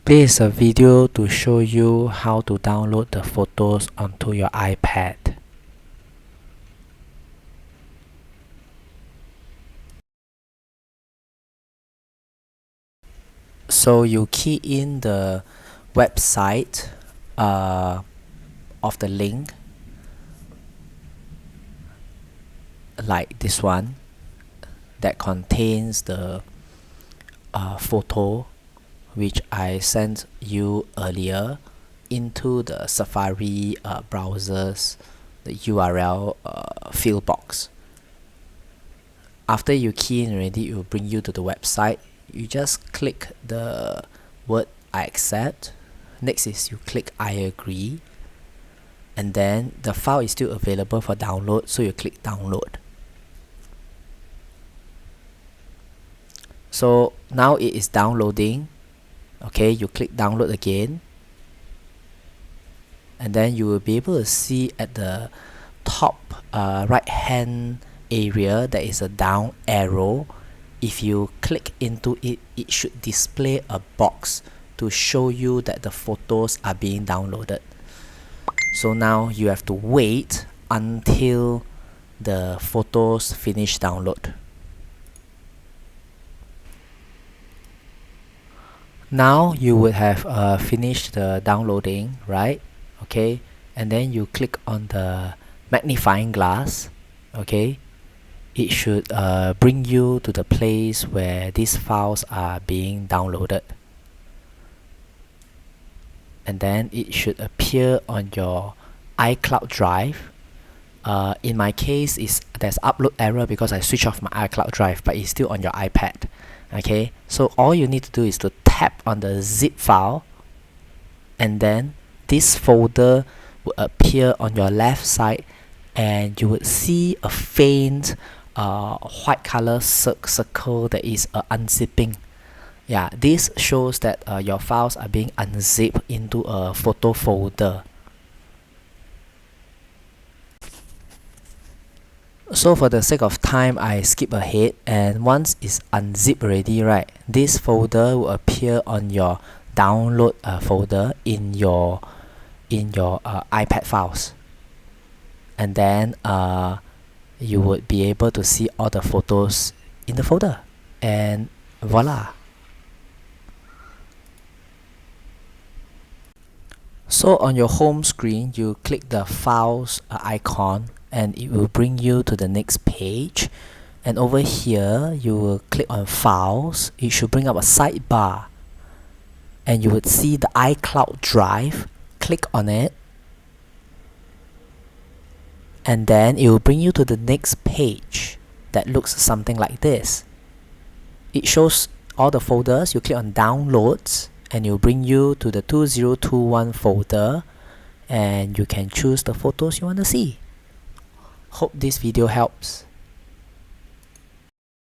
This is a video to show you how to download the photos onto your iPad. So you key in the website of the link, like this one, that contains the photo which I sent you earlier into the Safari browser's the URL field box. After you key in already, it will bring you to the website. You just click the word I accept. Next is you click I agree, and then the file is still available for download, so you click download. So now it is downloading. Okay, you click download again, and then you will be able to see at the top right hand area there is a down arrow. If you click into it, it should display a box to show you that the photos are being downloaded. So now you have to wait until the photos finish download. Now you would have finished the downloading, right? Okay, and then you click on the magnifying glass. Okay, it should bring you to the place where these files are being downloaded, and then it should appear on your iCloud drive. In my case, there's upload error because I switched off my iCloud drive, but it's still on your iPad. Okay, so all you need to do is to tap on the zip file, and then this folder will appear on your left side, and you would see a faint white color circle that is unzipping. Yeah, this shows that your files are being unzipped into a photo folder. So for the sake of time, I skip ahead, and once it's unzipped already, right, this folder will appear on your download folder in your iPad files, and then you would be able to see all the photos in the folder, and voila. So on your home screen, you click the files icon, and it will bring you to the next page, and over here you will click on files. It should bring up a sidebar, and you would see the iCloud drive. Click on it, and then it will bring you to the next page that looks something like this. It shows all the folders. You click on downloads, and it will bring you to the 2021 folder, and you can choose the photos you want to see. Hope this video helps.